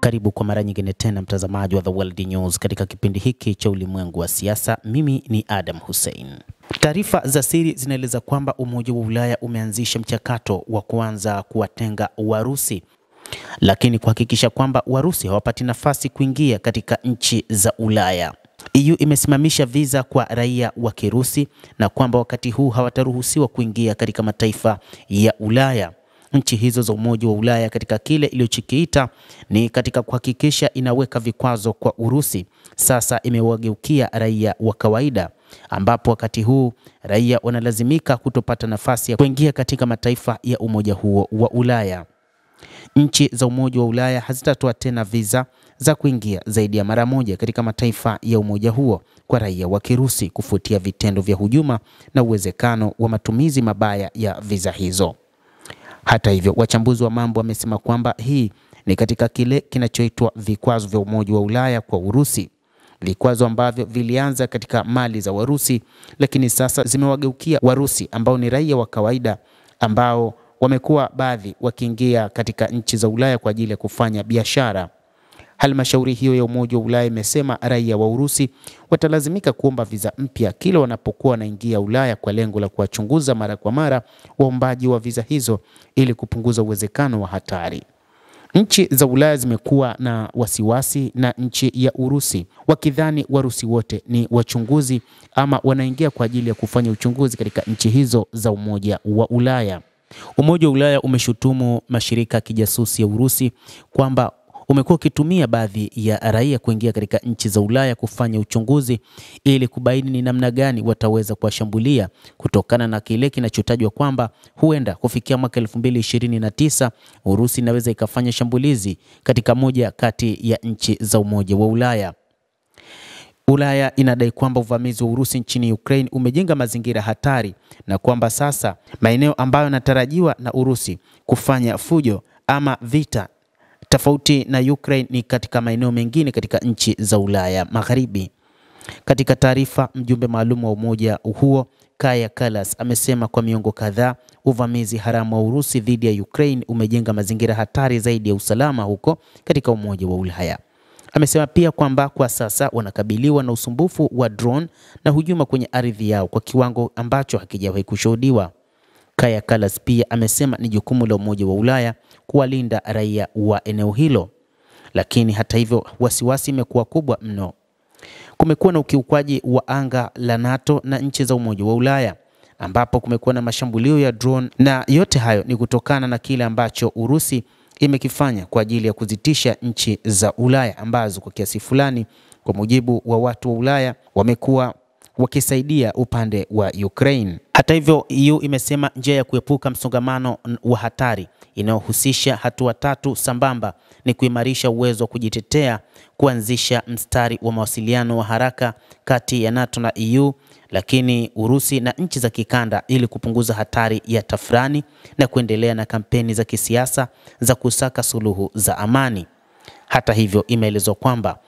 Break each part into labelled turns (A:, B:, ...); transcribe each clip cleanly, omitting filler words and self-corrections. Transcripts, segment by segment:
A: Karibu kwa mara nyingine tena mtazamaji wa The World News katika kipindi hiki cha ulimwengu wa siasa. Mimi ni Adam Hussein. Taarifa za siri zinaeleza kwamba Umoja wa Ulaya umeanzisha mchakato wa kuanza kuwatenga Warusi, lakini kuhakikisha kwamba Warusi hawapati nafasi kuingia katika nchi za Ulaya. EU imesimamisha visa kwa raia wa Kirusi na kwamba wakati huu hawataruhusiwa kuingia katika mataifa ya Ulaya. Nchi hizo za Umoja wa Ulaya katika kile iliyochikiita ni katika kuhakikisha inaweka vikwazo kwa Urusi, sasa imewageukia raia wa kawaida, ambapo wakati huu raia wanalazimika kutopata nafasi ya kuingia katika mataifa ya umoja huo wa Ulaya. Nchi za Umoja wa Ulaya hazitatoa tena visa za kuingia zaidi ya mara moja katika mataifa ya umoja huo kwa raia wa Kirusi kufuatia vitendo vya hujuma na uwezekano wa matumizi mabaya ya visa hizo. Hata hivyo, wachambuzi wa mambo wamesema kwamba hii ni katika kile kinachoitwa vikwazo vya Umoja wa Ulaya kwa Urusi. Vikwazo ambavyo vilianza katika mali za Warusi, lakini sasa zimewageukia Warusi ambao ni raia wa kawaida ambao wamekuwa baadhi wakiingia katika nchi za Ulaya kwa ajili ya kufanya biashara. Halmashauri hiyo ya Umoja wa Ulaya imesema raia wa Urusi watalazimika kuomba visa mpya kila wanapokuwa wanaingia Ulaya kwa lengo la kuwachunguza mara kwa mara waombaji wa visa hizo ili kupunguza uwezekano wa hatari. Nchi za Ulaya zimekuwa na wasiwasi na nchi ya Urusi, wakidhani Warusi wote ni wachunguzi ama wanaingia kwa ajili ya kufanya uchunguzi katika nchi hizo za Umoja wa Ulaya. Umoja wa Ulaya umeshutumu mashirika ya kijasusi ya Urusi kwamba umekuwa ukitumia baadhi ya raia kuingia katika nchi za Ulaya kufanya uchunguzi ili kubaini ni namna gani wataweza kuwashambulia kutokana na kile kinachotajwa kwamba huenda kufikia mwaka 2029 Urusi inaweza ikafanya shambulizi katika moja kati ya nchi za Umoja wa Ulaya. Ulaya inadai kwamba uvamizi wa Urusi nchini Ukraine umejenga mazingira hatari na kwamba sasa maeneo ambayo yanatarajiwa na Urusi kufanya fujo ama vita tofauti na Ukraine ni katika maeneo mengine katika nchi za Ulaya Magharibi. Katika taarifa, mjumbe maalum wa umoja huo Kaja Kallas amesema kwa miongo kadhaa uvamizi haramu wa Urusi dhidi ya Ukraine umejenga mazingira hatari zaidi ya usalama huko katika Umoja wa Ulaya. Amesema pia kwamba kwa sasa wanakabiliwa na usumbufu wa drone na hujuma kwenye ardhi yao kwa kiwango ambacho hakijawahi kushuhudiwa. Kaja Kallas pia amesema ni jukumu la Umoja wa Ulaya kuwalinda raia wa eneo hilo. Lakini hata hivyo wasiwasi imekuwa kubwa mno. Kumekuwa na ukiukwaji wa anga la NATO na nchi za Umoja wa Ulaya, ambapo kumekuwa na mashambulio ya drone, na yote hayo ni kutokana na kile ambacho Urusi imekifanya kwa ajili ya kuzitisha nchi za Ulaya ambazo kwa kiasi fulani, kwa mujibu wa watu wa Ulaya, wamekuwa wakisaidia upande wa Ukraine. Hata hivyo, EU imesema njia ya kuepuka msongamano wa hatari inayohusisha hatua tatu sambamba ni kuimarisha uwezo wa kujitetea, kuanzisha mstari wa mawasiliano wa haraka kati ya NATO na EU, lakini Urusi na nchi za kikanda ili kupunguza hatari ya tafrani na kuendelea na kampeni za kisiasa za kusaka suluhu za amani. Hata hivyo, imeelezwa kwamba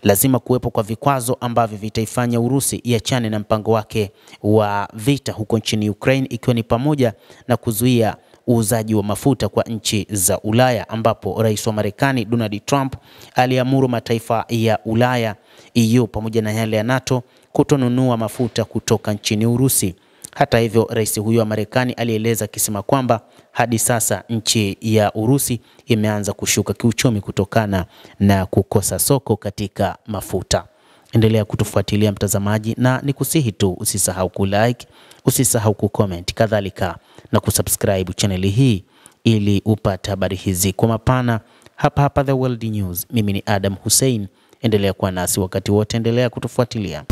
A: lazima kuwepo kwa vikwazo ambavyo vitaifanya Urusi iachane na mpango wake wa vita huko nchini Ukraine, ikiwa ni pamoja na kuzuia uuzaji wa mafuta kwa nchi za Ulaya, ambapo Rais wa Marekani Donald Trump aliamuru mataifa ya Ulaya, EU pamoja na yale ya NATO kutonunua mafuta kutoka nchini Urusi. Hata hivyo, rais huyo wa Marekani alieleza akisema kwamba hadi sasa nchi ya Urusi imeanza kushuka kiuchumi kutokana na kukosa soko katika mafuta. Endelea kutufuatilia mtazamaji, na nikusihi tu usisahau kulike, usisahau kucomment, kadhalika na kusubscribe channel hii ili upate habari hizi kwa mapana hapa The World News. Mimi ni Adam Hussein, endelea kuwa nasi wakati wote, endelea kutufuatilia.